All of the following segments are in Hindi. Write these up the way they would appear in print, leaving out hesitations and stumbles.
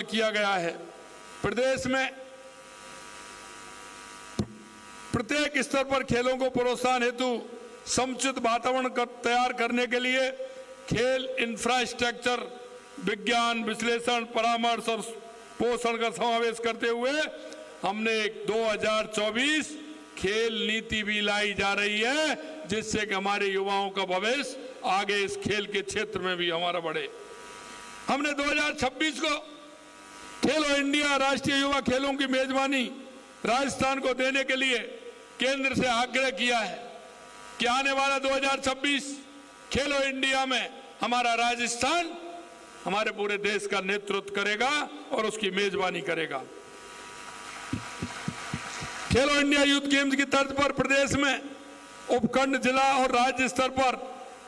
किया गया है। प्रदेश में प्रत्येक स्तर पर खेलों को प्रोत्साहन हेतु समुचित वातावरण तैयार करने के लिए खेल इंफ्रास्ट्रक्चर, विज्ञान, विश्लेषण, परामर्श और पोषण का समावेश करते हुए हमने 2024 खेल नीति भी लाई जा रही है, जिससे कि हमारे युवाओं का भविष्य आगे इस खेल के क्षेत्र में भी हमारा बढ़े। हमने 2026 को खेलो इंडिया राष्ट्रीय युवा खेलों की मेजबानी राजस्थान को देने के लिए केंद्र से आग्रह किया है कि आने वाला 2026 खेलो इंडिया में हमारा राजस्थान हमारे पूरे देश का नेतृत्व करेगा और उसकी मेजबानी करेगा। खेलो इंडिया यूथ गेम्स की तर्ज पर प्रदेश में उपखंड, जिला और राज्य स्तर पर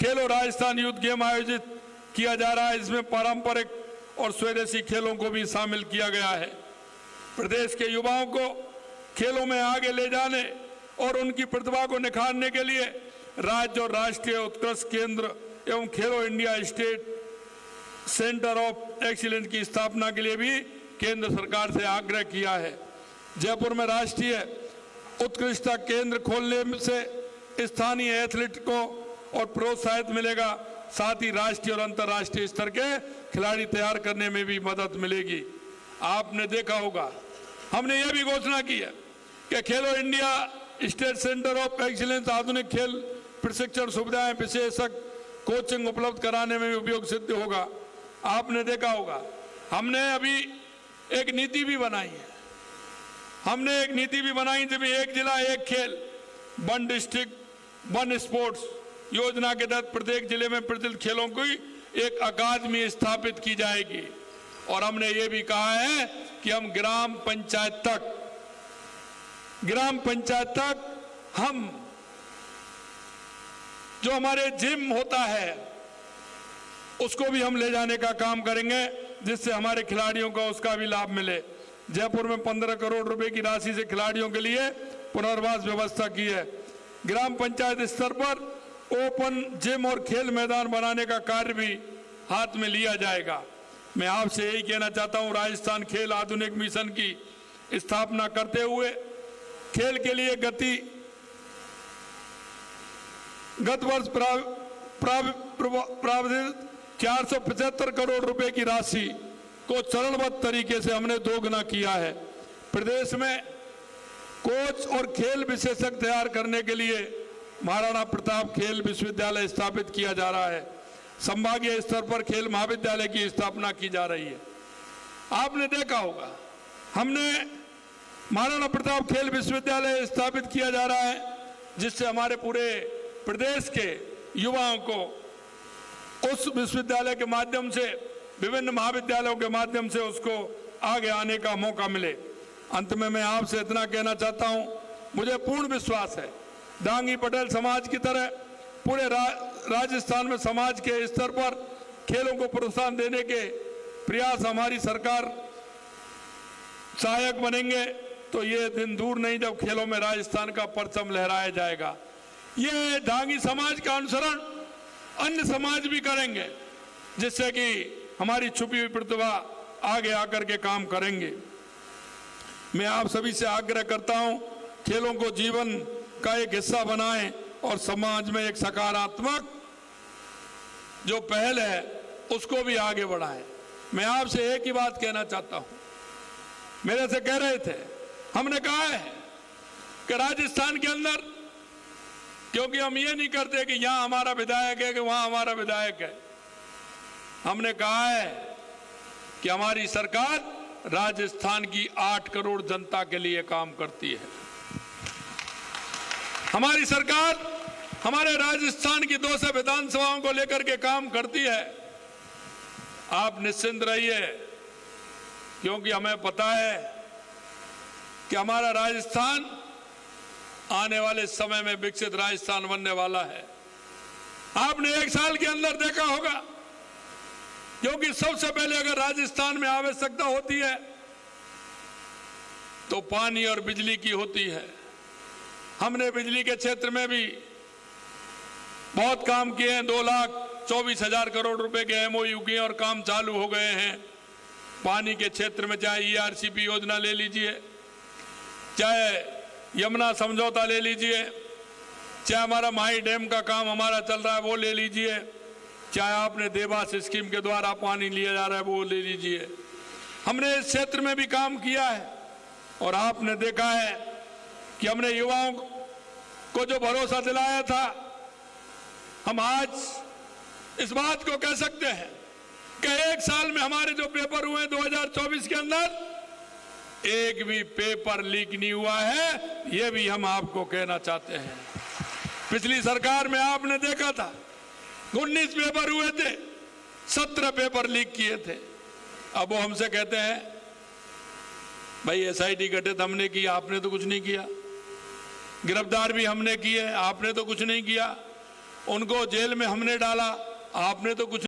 खेलो राजस्थान यूथ गेम आयोजित किया जा रहा है। इसमें पारंपरिक और स्वदेशी खेलों को भी शामिल किया गया है। प्रदेश के युवाओं को खेलों में आगे ले जाने और उनकी प्रतिभा को निखारने के लिए राज्य और राष्ट्रीय उत्कृष्ट केंद्र एवं खेलो India state centre of excellence की स्थापना के लिए भी केंद्र सरकार से आग्रह किया है। जयपुर में राष्ट्रीय उत्कृष्टता केंद्र खोलने से स्थानीय एथलीट को और प्रोत्साहित मिलेगा, साथ ही राष्ट्रीय और अंतर्राष्ट्रीय स्तर के खिलाड़ी तैयार करने में भी मदद मिलेगी। आपने देखा होगा हमने यह भी घोषणा की है कि खेलो India state centre of excellence आधुनिक खेल प्रशिक्षण सुविधाएं, विशेषज्ञ कोचिंग उपलब्ध कराने में भी उपयोग सिद्ध होगा। आपने देखा होगा हमने अभी एक नीति भी बनाई है। हमने एक नीति भी बनाई जिसमें एक जिला एक खेल, वन डिस्ट्रिक्ट वन स्पोर्ट्स योजना के तहत प्रत्येक जिले में प्रचलित खेलों की एक अकादमी स्थापित की जाएगी। और हमने ये भी कहा है कि हम ग्राम पंचायत तक हम जो हमारे जिम होता है उसको भी हम ले जाने का काम करेंगे, जिससे हमारे खिलाड़ियों को उसका भी लाभ मिले। जयपुर में 15 करोड़ रुपए की राशि से खिलाड़ियों के लिए पुनर्वास व्यवस्था की है। ग्राम पंचायत स्तर पर ओपन जिम और खेल मैदान बनाने का कार्य भी हाथ में लिया जाएगा। मैं आपसे यही कहना चाहता हूं, राजस्थान खेल आधुनिक मिशन की स्थापना करते हुए खेल के लिए गत वर्ष प्रावधानित 475 करोड़ रुपए की राशि को चरणबद्ध तरीके से हमने दोगुना किया है। प्रदेश में कोच और खेल विशेषज्ञ तैयार करने के लिए महाराणा प्रताप खेल विश्वविद्यालय स्थापित किया जा रहा है। संभागीय स्तर पर खेल महाविद्यालय की स्थापना की जा रही है। आपने देखा होगा हमने महाराणा प्रताप खेल विश्वविद्यालय स्थापित किया जा रहा है, जिससे हमारे पूरे प्रदेश के युवाओं को उस विश्वविद्यालय के माध्यम से, विभिन्न महाविद्यालयों के माध्यम से उसको आगे आने का मौका मिले। अंत में मैं आपसे इतना कहना चाहता हूं, मुझे पूर्ण विश्वास है दांगी पटेल समाज की तरह पूरे राजस्थान में समाज के स्तर पर खेलों को प्रोत्साहन देने के प्रयास हमारी सरकार सहायक बनेंगे तो ये दिन दूर नहीं जब खेलों में राजस्थान का परचम लहराया जाएगा। ये दांगी समाज का अनुसरण अन्य समाज भी करेंगे, जिससे कि हमारी छुपी हुई प्रतिभा आगे आकर के काम करेंगे। मैं आप सभी से आग्रह करता हूं, खेलों को जीवन का एक हिस्सा बनाएं और समाज में एक सकारात्मक जो पहल है उसको भी आगे बढ़ाएं। मैं आपसे एक ही बात कहना चाहता हूं, मेरे से कह रहे थे, हमने कहा है कि राजस्थान के अंदर, क्योंकि हम ये नहीं करते कि यहां हमारा विधायक है कि वहां हमारा विधायक है, हमने कहा है कि हमारी सरकार राजस्थान की 8 करोड़ जनता के लिए काम करती है। हमारी सरकार हमारे राजस्थान की 200 विधानसभाओं को लेकर के काम करती है। आप निश्चिंत रहिए, क्योंकि हमें पता है कि हमारा राजस्थान आने वाले समय में विकसित राजस्थान बनने वाला है। आपने 1 साल के अंदर देखा होगा, क्योंकि सबसे पहले अगर राजस्थान में आवश्यकता होती है तो पानी और बिजली की होती है। हमने बिजली के क्षेत्र में भी बहुत काम किए हैं। 2,24,000 करोड़ रुपए के MOU किए और काम चालू हो गए हैं। पानी के क्षेत्र में चाहे ERCP योजना ले लीजिए, चाहे यमुना समझौता ले लीजिए, चाहे हमारा माही डैम का काम हमारा चल रहा है वो ले लीजिए, चाहे आपने देवास स्कीम के द्वारा पानी लिया जा रहा है वो ले लीजिए। हमने इस क्षेत्र में भी काम किया है और आपने देखा है कि हमने युवाओं को जो भरोसा दिलाया था, हम आज इस बात को कह सकते हैं कि एक साल में हमारे जो पेपर हुए 2024 के अंदर एक भी पेपर लीक नहीं हुआ है, ये भी हम आपको कहना चाहते हैं। पिछली सरकार में आपने देखा था 19 पेपर हुए थे, 17 पेपर लीक किए थे। अब वो हमसे कहते हैं भाई SIT गठित हमने किया, आपने तो कुछ नहीं किया, गिरफ्तार भी हमने किए, आपने तो कुछ नहीं किया, उनको जेल में हमने डाला, आपने तो कुछ